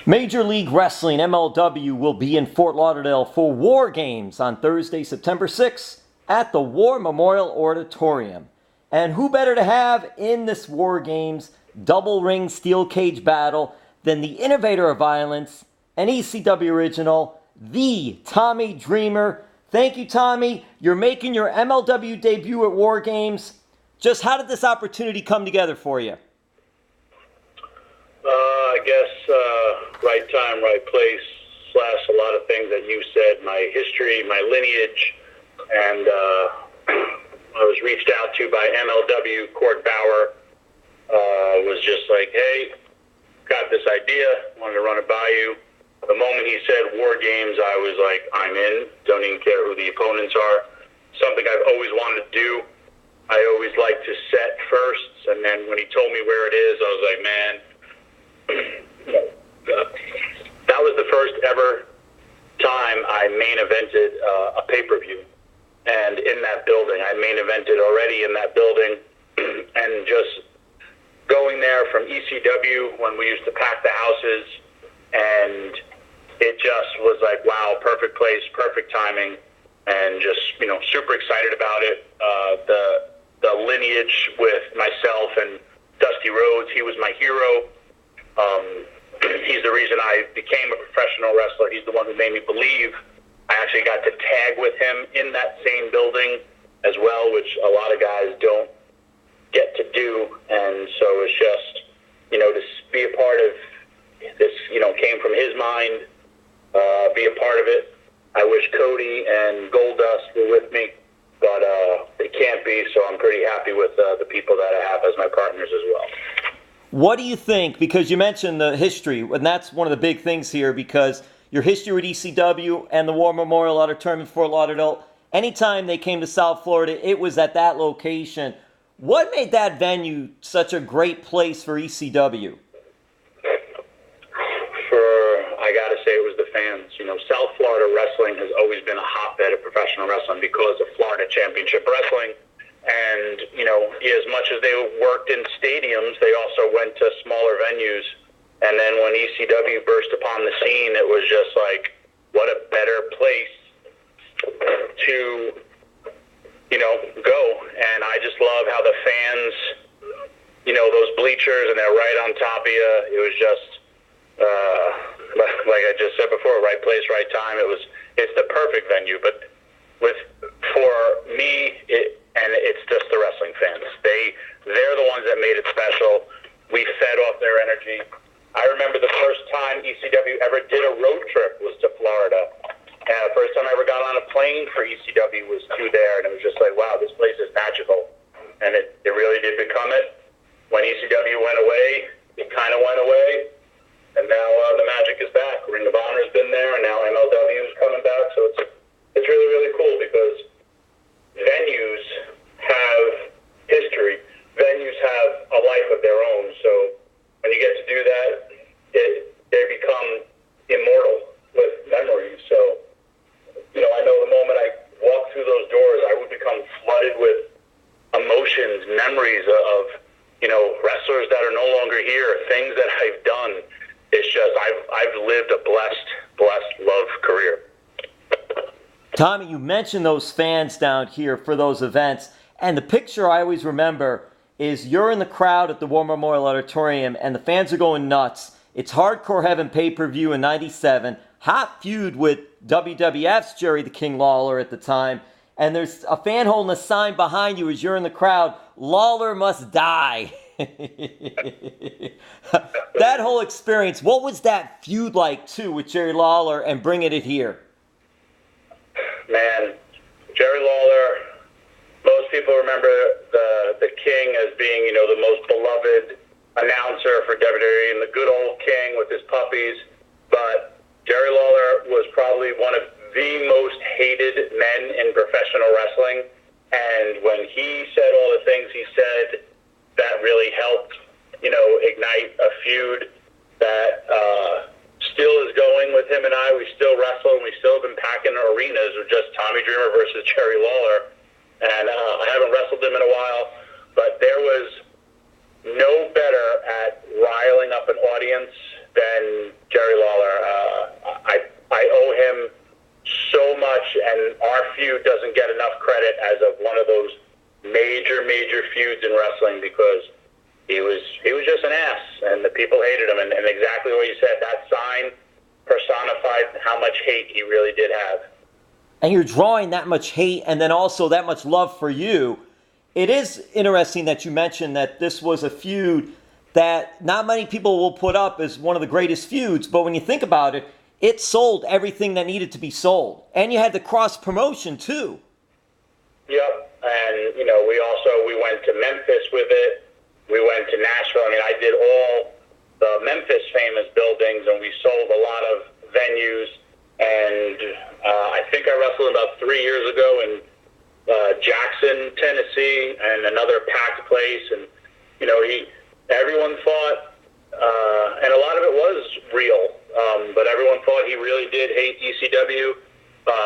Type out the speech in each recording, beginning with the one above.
Major League Wrestling, MLW, will be in Fort Lauderdale for War Games on Thursday, September 6th at the War Memorial Auditorium. And who better to have in this War Games double ring steel cage battle than the innovator of violence, an ECW original, the Tommy Dreamer. Thank you, Tommy. You're making your MLW debut at War Games. Just how did this opportunity come together for you? I guess right time, right place, / a lot of things that you said, my history, my lineage, and I was reached out to by MLW. Court Bauer was just like, hey, got this idea, wanted to run it by you. The moment he said War Games, I was like, I'm in, don't even care who the opponents are. Something I've always wanted to do. I always like to set first, and then when he told me where it is, I was like, man, that was the first ever time I main evented a pay-per-view. And in that building, I main evented already in that building. And just going there from ECW when we used to pack the houses, and it just was like, wow, perfect place, perfect timing, and just, super excited about it. The lineage with myself and Dusty Rhodes, he was my hero. He's the reason I became a professional wrestler. He's the one who made me believe. I actually got to tag with him in that same building as well, which a lot of guys don't get to do. And so it's just, to be a part of this, came from his mind, be a part of it. I wish Cody and Goldust were with me, but they can't be, so I'm pretty happy with the people that I have as my partners as well. What do you think, because you mentioned the history, and that's one of the big things here, because your history with ECW and the War Memorial Auditorium in Fort Lauderdale, anytime they came to South Florida, it was at that location. What made that venue such a great place for ECW? I got to say it was the fans. South Florida wrestling has always been a hotbed of professional wrestling because of Florida Championship Wrestling. And, as much as they worked in stadiums, they also went to smaller venues. And then when ECW burst upon the scene, it was just like, what a better place to, go. And I just love how the fans, those bleachers, and they're right on top of you. It was just, like I just said before, right place, right time. It's the perfect venue. But for me, it's just the wrestling fans. They're the ones that made it special. We fed off their energy. I remember the first time ECW ever did a road trip was to Florida. And the first time I ever got on a plane for ECW was to there, and it was just like, wow, this place is magical. And it really did become it. When ECW went away, it kind of went away, and now the magic is back. Ring of Honor has been there, and now MLW is coming back, so it's really, really cool because venues have history. Venues have a life of their own. So when you get to do that, they become immortal with memories. So, I know the moment I walk through those doors, I would become flooded with emotions, memories of, wrestlers that are no longer here, things that I've done. It's just, I've lived a blessed love career. Tommy, you mentioned those fans down here for those events, and the picture I always remember is you're in the crowd at the War Memorial Auditorium, and the fans are going nuts. It's Hardcore Heaven pay-per-view in '97, hot feud with WWF's Jerry the King Lawler at the time, and there's a fan holding a sign behind you as you're in the crowd, Lawler must die. That whole experience, what was that feud like, too, with Jerry Lawler and bringing it here? Man, Jerry Lawler, most people remember the King as being, the most beloved announcer for WWE and the good old King with his puppies. But Jerry Lawler was probably one of the most hated men in professional wrestling. And when he said all the things he said, that really helped, ignite a feud that still is going with him and I. We still wrestle, and we still have been packing arenas with just Tommy Dreamer versus Jerry Lawler. And I haven't wrestled him in a while, but there was no better at riling up an audience than Jerry Jerry Lawler. I owe him so much, and our feud doesn't get enough credit as of one of those major feuds in wrestling, because he was just an ass, and the people hated him. And exactly what you said, that sign personified how much hate he really did have. And you're drawing that much hate and then also that much love for you. It is interesting that you mentioned that this was a feud that not many people will put up as one of the greatest feuds, but when you think about it, it sold everything that needed to be sold. And you had the cross-promotion, too. Yep, and, we went to Memphis with it. We went to Nashville. I mean, I did all the Memphis famous buildings, and we sold a lot of venues. And I think I wrestled about 3 years ago in Jackson, Tennessee, and another packed place. And, everyone thought, and a lot of it was real, but everyone thought he really did hate ECW.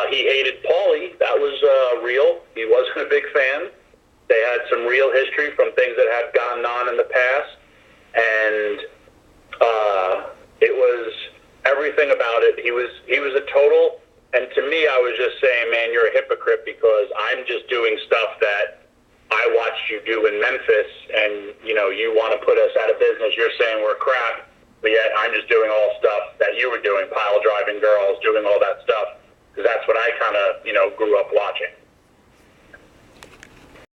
He hated Paulie. That was real. He wasn't a big fan. They had some real history from things that had gone on in the past. And it was everything about it. He was a total, and to me, I was just saying, man, you're a hypocrite, because I'm just doing stuff that I watched you do in Memphis, and, you want to put us out of business. You're saying we're crap, but yet I'm just doing all stuff that you were doing, pile driving girls, doing all that stuff, because that's what I kind of, grew up watching.